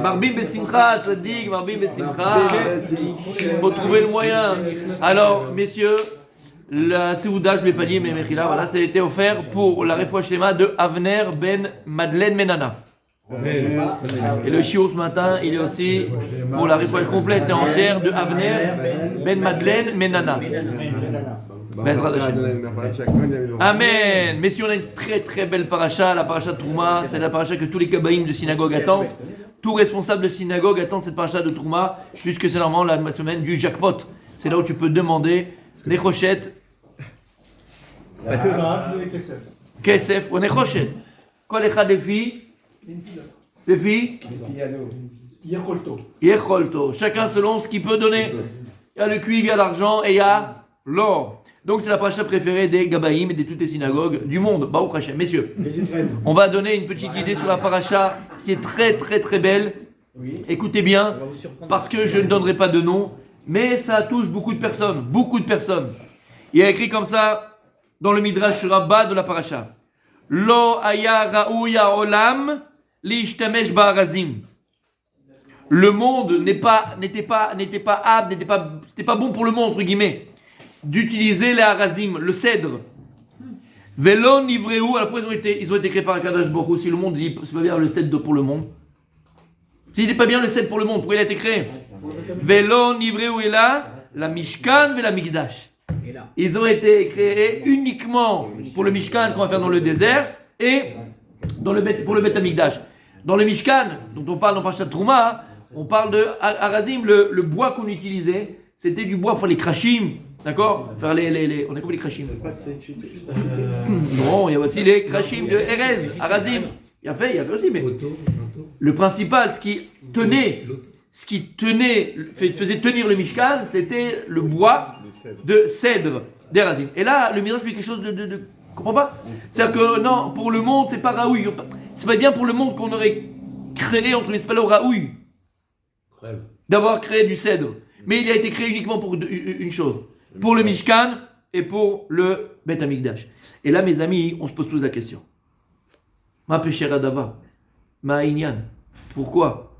Marbim Besimcha, Tzadik, Marbim Besimcha. Il faut trouver le moyen. Alors, messieurs, la Seouda, je ne l'ai pas dit, mais Mechila, voilà, ça a été offert pour la Refoua Shlema de Avner Ben Madeleine Menana. Et le shiur ce matin, il est aussi pour la Refoua complète et entière de Avner Ben Madeleine Menana. Amen. Mais si on a une très très belle paracha, la paracha de Trouma, c'est la paracha que tous les kabaïm de synagogue attendent. Tout responsable de synagogue attend cette paracha de Trouma, puisque c'est normalement la semaine du jackpot. C'est là où tu peux demander les rochettes. Kesef ou les rochettes. Quoi les cas des filles? Des filles? Yecholto. Chacun selon ce qu'il peut donner. Il y a le cuivre, il y a l'argent et il y a l'or. Donc c'est la paracha préférée des Gabaïm et de toutes les synagogues du monde. Baruch Hashem. Messieurs, on va donner une petite idée sur la paracha qui est très très très belle. Écoutez bien, parce que je ne donnerai pas de nom, mais ça touche beaucoup de personnes, beaucoup de personnes. Il y a écrit comme ça dans le Midrash Rabbah de la paracha. Lo aya ra'uya olam li'ishtamesh ba'arazim. Le monde n'était pas apte, c'était pas bon pour le monde entre guillemets d'utiliser les harazim, le cèdre. Velon nivrehu, alors pourquoi ils ont été créés par Akadosh Baruch Hu? Si le monde dit c'est pas bien le cèdre pour le monde, s'il n'est pas bien le cèdre pour le monde, pourquoi il a été créé? Velon nivrehu est là, la Mishkan et la Mikdash. Ils ont été créés uniquement pour le Mishkan qu'on va faire dans le désert et pour le Bet Hamikdash. Dans le Mishkan, dont on parle dans Parashat Trouma, on parle de harazim, le bois qu'on utilisait, c'était du bois pour les krashim. D'accord? Faire les. On a compris les krashim. Non, il y a aussi les krashim de Erez, Arazim. Il y a fait aussi, mais. Le principal, ce qui faisait tenir le Mishkan, c'était le bois de cèdre d'Erazim. Et là, le Midrash fait quelque chose de comprends pas? C'est-à-dire que non, pour le monde, c'est pas raoui. C'est pas bien pour le monde qu'on aurait créé, entre les spells raoui, d'avoir créé du cèdre. Mais il a été créé uniquement pour une chose. Pour le Mishkan et pour le Bet Hamikdash. Et là, mes amis, on se pose tous la question. Ma péché Radava, ma Inyan. Pourquoi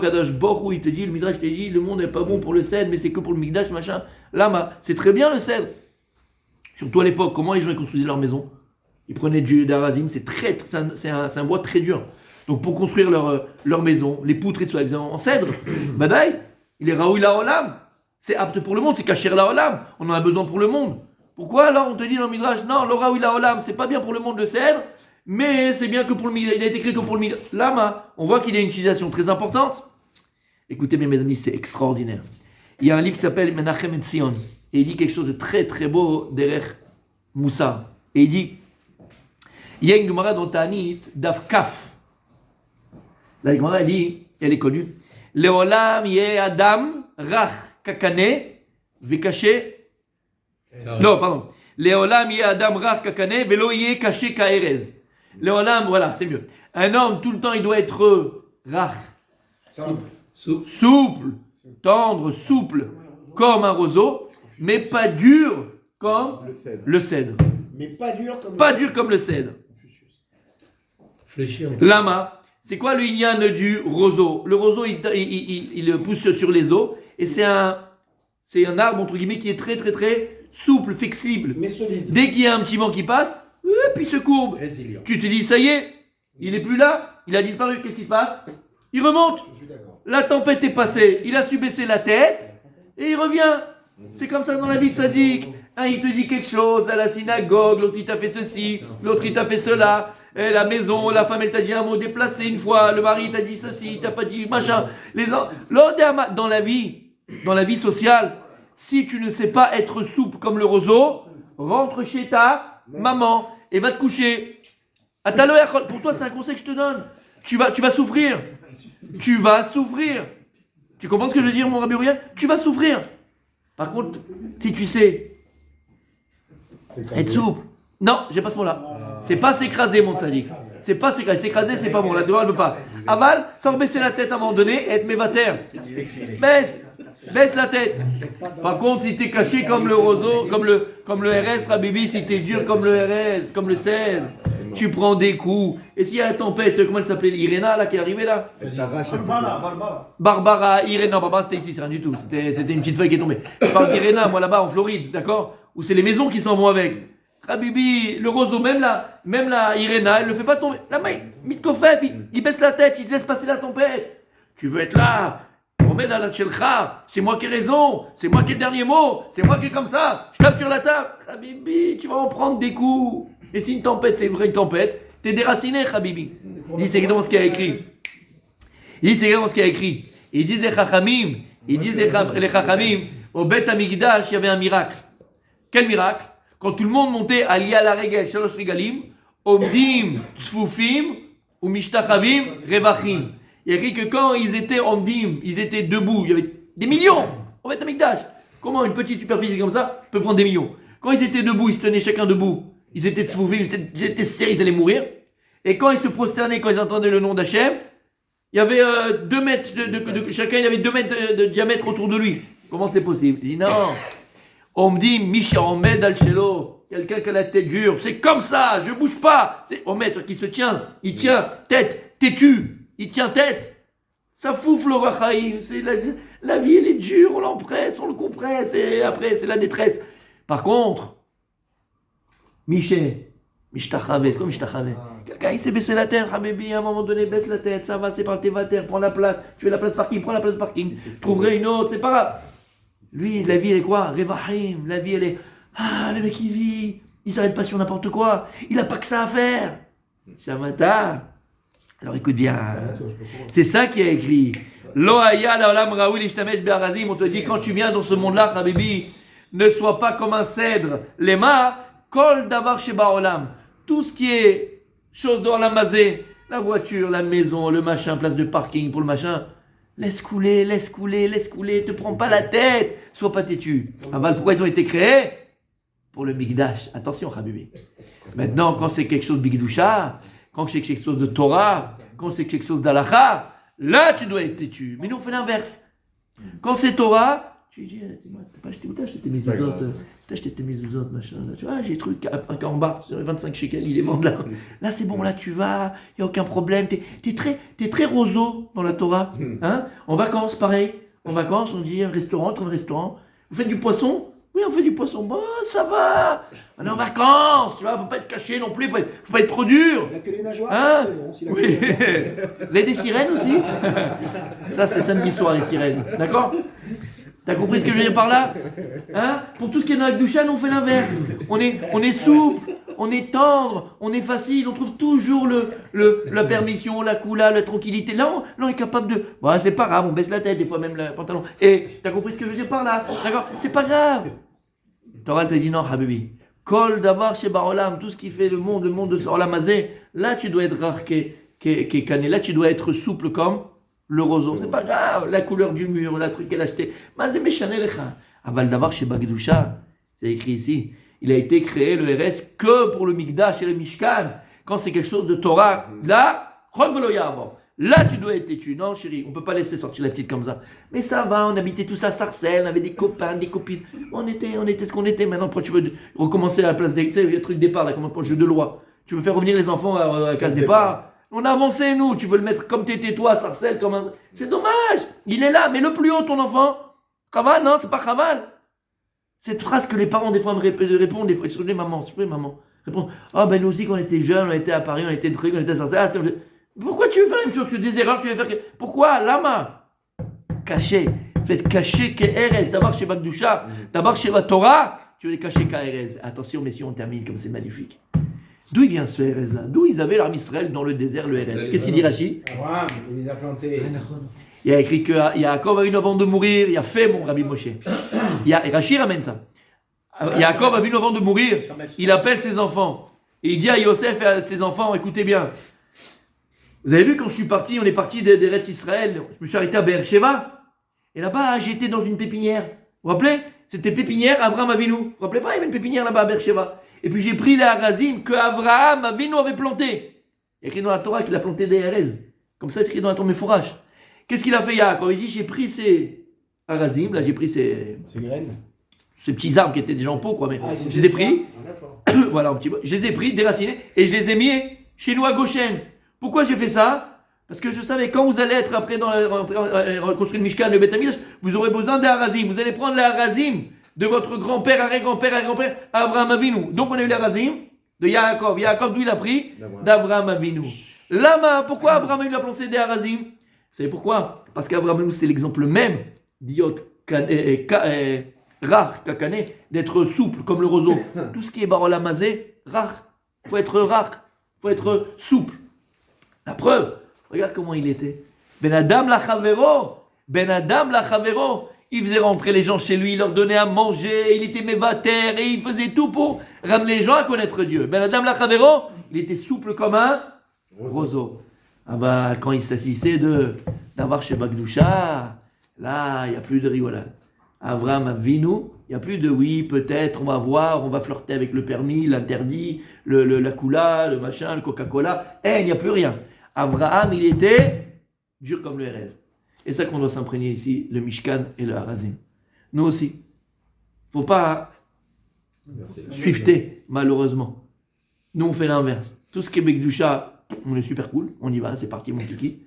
Kadosh Baruch Hu, il te dit, le Midrash te dit, le monde n'est pas bon pour le cèdre, mais c'est que pour le Mikdash, machin. Là, c'est très bien le cèdre. Surtout à l'époque, comment les gens construisaient leur maison? Ils prenaient d'Arazim, c'est un bois très dur. Donc pour construire leur maison, les poutres et tout ça, ils faisaient en cèdre. Badaï, il est Raoui la Olam. C'est apte pour le monde, c'est Kasher la Olam. On en a besoin pour le monde. Pourquoi alors on te dit dans le Midrash, non, le Raoui la Olam, c'est pas bien pour le monde le cèdre, mais c'est bien que pour le Midrash. Il a été créé que pour le Midrash. Lama, on voit qu'il y a une utilisation très importante. Écoutez bien mes amis, c'est extraordinaire. Il y a un livre qui s'appelle Menachem et Tzion. Et il dit quelque chose de très très beau derrière Moussa. Et il dit, il y a une Gemara dans Ta'anit, Daf Kaf. La Gemara, elle dit, elle est connue. Leolam yeh Adam rach kakane vekaché. Non, pardon. Leolam yeh Adam rach kakane velo yeh kaché kaerez. Leolam, voilà, c'est mieux. Un homme, tout le temps, il doit être rach. Souple, tendre, souple, comme un roseau, mais pas dur comme le cèdre. Mais pas dur comme le cèdre. Lama, c'est quoi le inyan du roseau? Le roseau, il pousse sur les eaux, et c'est un arbre, entre guillemets, qui est très très très souple, flexible. Mais solide. Dès qu'il y a un petit vent qui passe, puis il se courbe. Résilient. Tu te dis, ça y est, il est plus là, il a disparu, qu'est-ce qui se passe? Il remonte. Je suis d'accord. La tempête est passée, il a su baisser la tête, et il revient. C'est comme ça dans la vie de Sadiq. Il te dit quelque chose à la synagogue, l'autre il t'a fait ceci, l'autre il t'a fait cela, et la maison, la femme elle t'a dit un mot déplacé une fois, le mari t'a dit ceci, il t'a pas dit machin. L'autre dans la vie sociale, si tu ne sais pas être souple comme le roseau, rentre chez ta maman et va te coucher. Pour toi c'est un conseil que je te donne. Tu vas souffrir. Tu vas souffrir. Tu comprends ce que je veux dire, mon Rabbi Uriel? Tu vas souffrir. Par contre, si tu sais Être souple. Non, j'ai pas ce mot-là. C'est pas s'écraser, mon tzaddik. C'est pas s'écraser. S'écraser, c'est pas bon. La Torah ne veut pas. Aval, sans baisser la tête à un moment donné et être mévater. Baisse la tête. Par contre, si t'es caché comme le roseau, comme le RS, Rabibi, si t'es dur comme le RS, comme le cèdre, tu prends des coups. Et s'il y a la tempête, comment elle s'appelait, Irena, là, qui est arrivée là? Barbara, Irena, non, Barbara, c'était ici, c'est rien du tout. C'était une petite feuille qui est tombée. Je parle d'Irena, moi là-bas, en Floride, d'accord? Où c'est les maisons qui s'en vont avec. Habibi, le roseau, même la Irena, elle le fait pas tomber. La main, Mitkofef, il baisse la tête, il laisse passer la tempête. Tu veux être là? Omed ala Tchelcha, c'est moi qui ai raison, c'est moi qui ai le dernier mot, c'est moi qui est comme ça, je tape sur la table. Habibi, tu vas en prendre des coups. Et si une tempête, c'est une vraie tempête, t'es déraciné, Habibi. Il dit, c'est exactement ce qu'il a écrit. Ils disent les Chachamim, les Chachamim, au Beth Amikdash, il y avait un miracle. Quel miracle? Quand tout le monde montait à l'Ia la Regel, Shalosh Regalim, Omdim, Tzfufim, ou Mishtachavim, Revachim. Il y a écrit que quand ils étaient Omdim, ils étaient debout, il y avait des millions au Beth Amikdash. Comment une petite superficie comme ça peut prendre des millions? Quand ils étaient debout, ils se tenaient chacun debout, ils étaient Tzfufim, ils étaient serrés, ils allaient mourir. Et quand ils se prosternaient, quand ils entendaient le nom d'Hachem, il y avait 2 mètres chacun, il y avait 2 mètres de diamètre autour de lui. Comment c'est possible? Il dit non. On me dit, Misha Omed al-Shelo, quelqu'un qui a la tête dure, c'est comme ça, je bouge pas. C'est Omed qui se tient, il tient tête, têtu, il tient tête. Ça foufle le rachaïm, c'est la vie elle est dure, on l'empresse, on le compresse, et après c'est la détresse. Par contre, Miché, Mishtachave, c'est comme Mishtachave. Quelqu'un il s'est baissé la tête, Habibi, à un moment donné, baisse la tête, ça va, c'est pas tes terre, prends la place, tu veux la place parking, prends la place parking, trouverai une autre, c'est pas grave. Lui, la vie, elle est quoi? Revahim. La vie, elle est... Ah, le mec, il vit. Il s'arrête pas sur n'importe quoi. Il n'a pas que ça à faire. Shamata. Alors, écoute bien. C'est ça qui est écrit. Lo haya laolam raoui l'ishtamesh be'arazim. On te dit, quand tu viens dans ce monde-là, Habibi, ne sois pas comme un cèdre. Lema, kol davar sheba olam. Tout ce qui est chose d'olam mazé, la voiture, la maison, le machin, place de parking pour le machin... Laisse couler, te prends pas la tête, sois pas têtu. Aval, pourquoi ils ont été créés? Pour le Mikdash. Attention, Habibi. Maintenant, quand c'est quelque chose de Bigdusha, quand c'est quelque chose de Torah, quand c'est quelque chose d'Alacha, là tu dois être têtu. Mais nous on fait l'inverse. Quand c'est Torah, tu dis, t'as pas acheté où t'as acheté tes mezuzot, machin. Tu vois, j'ai truc, un cambar sur 25 shekels, il est mort là. Là c'est bon, là tu vas, il n'y a aucun problème. T'es très roseau dans la Torah. Hein? En vacances, pareil. En vacances, on dit un restaurant, un restaurant. Vous faites du poisson? Oui, on fait du poisson. Bon, ça va. On est en vacances, tu vois, faut pas être caché non plus, faut pas être trop dur. Il n'y a que les nageoires. Hein? Oui. Vous avez des sirènes aussi? Ça, c'est samedi soir, les sirènes. D'accord? T'as compris ce que je veux dire par là? Hein? Pour tout ce qui est dans la Kedusha, nous on fait l'inverse. On est souple, on est tendre, on est facile, on trouve toujours la permission, la coula, la tranquillité. Là, on est capable de... Bon, c'est pas grave, on baisse la tête, des fois même le pantalon. Et t'as compris ce que je veux dire par là? D'accord? C'est pas grave. Torah te dit non, Habibi. Kol davar chez Barolam, tout ce qui fait le monde de Olamazé, là tu dois être rare cané, là tu dois être souple comme le roseau. C'est pas grave, la couleur du mur, la truc qu'elle a acheté. Mazé méchané lecha. Aval davar chez Bagdusha, c'est écrit ici. Il a été créé, le RS, que pour le Mikdash et le Mishkan. Quand c'est quelque chose de Torah, là, là tu dois être têtu. Non chérie, on peut pas laisser sortir la petite comme ça. Mais ça va, on habitait tous à Sarcelles, on avait des copains, des copines. On était ce qu'on était. Maintenant, pourquoi tu veux recommencer à la place des... Tu sais, il y a le truc départ, là, comme un jeu de loi. Tu veux faire revenir les enfants à la case départ. On a avancé, nous. Tu veux le mettre comme t'étais toi à Sarcelles, comme un... C'est dommage. Il est là, mais le plus haut, ton enfant. Chaval, non, c'est pas Chaval. Cette phrase que les parents, des fois, me répondent, des fois, s'il vous plaît, maman, répondent, ah ben nous aussi, quand on était jeunes, on était à Paris, on était trucs, on était à Sarcelles. Pourquoi tu veux faire la même chose que des erreurs, tu veux faire... Pourquoi? Lama. Caché. Tu veux être caché qu'Erez, d'abord chez Bagdusha, d'abord chez la Torah, tu veux être caché qu'Erez. Attention, messieurs, on termine comme c'est magnifique. D'où il vient ce Erez là? D'où ils avaient l'armée Israël dans le désert, le Erez? Qu'est-ce qu'il dit Rashi? Il les a plantés. Il y a écrit que Yaakov a vu avant de mourir, il a fait mon Rabbi Moshe. Rashi ramène ça. Yaakov a vu avant de mourir, il appelle ses enfants. Et il dit à Yosef et à ses enfants, écoutez bien. Vous avez vu quand je suis parti, on est parti d'Eretz Israël, je me suis arrêté à Beersheba. Et là-bas, j'étais dans une pépinière. Vous vous rappelez? C'était pépinière Avram Avinu. Vous vous rappelez pas, il y avait une pépinière là-bas à Beersheba. Et puis j'ai pris les harazim que Abraham Avinu avait planté. Il y a écrit dans la Torah qu'il a planté des Erez. Comme ça, c'est écrit dans la Torah Mefourage. Qu'est-ce qu'il a fait Yaakov? Il dit j'ai pris ces harazim, là j'ai pris ces graines. Ces petits arbres qui étaient déjà en pot, quoi, mais je les ai pris. Voilà, un petit peu. Je les ai pris, déracinés, et je les ai mis chez nous à Goshen. Pourquoi j'ai fait ça? Parce que je savais, quand vous allez être après dans reconstruire le Mishkan, le Beth Amikdash, vous aurez besoin des harazim. Vous allez prendre les harazim de votre grand-père, arrière-grand-père, Abraham Avinu. Donc on a eu les harazim de Yaakov. Yaakov, d'où il a pris? D'Abraham Avinu. Lama, pourquoi Abraham Avinu a planté des harazim? Vous savez pourquoi? Parce qu'Abraham Avinu, c'était l'exemple même d'Iot rare, kakane, d'être souple comme le roseau. Tout ce qui est barola mazé, rare. Il faut être rare, il faut être souple. La preuve, regarde comment il était. Ben Adam la Chavero, il faisait rentrer les gens chez lui, il leur donnait à manger, il était mévater et il faisait tout pour ramener les gens à connaître Dieu. Ben Adam la Chavero, il était souple comme un roseau. Ah bah, quand il s'agissait d'avoir chez Bagdoucha, là, il n'y a plus de rigolade. Avraham Avinu, il n'y a plus de oui, peut-être, on va voir, on va flirter avec le permis, l'interdit, la coula, le machin, le Coca-Cola. Il n'y a plus rien. Abraham, il était dur comme le Erez. Et c'est ça qu'on doit s'imprégner ici, le Mishkan et le Harazim. Nous aussi. Il ne faut pas suiveter, malheureusement. Nous, on fait l'inverse. Tout ce qui est Bekdusha, on est super cool, on y va, c'est parti, mon kiki.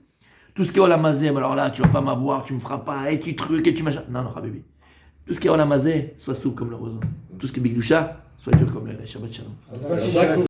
Tout ce qui est Olamazé, alors là, tu ne vas pas m'avoir, tu ne me feras pas, et tu trucs, et tu machin. Non, non, Habibi. Tout ce qui est Olamazé, sois souple comme le roseau. Tout ce qui est Bekdusha, sois dur comme le Shabbat Shalom.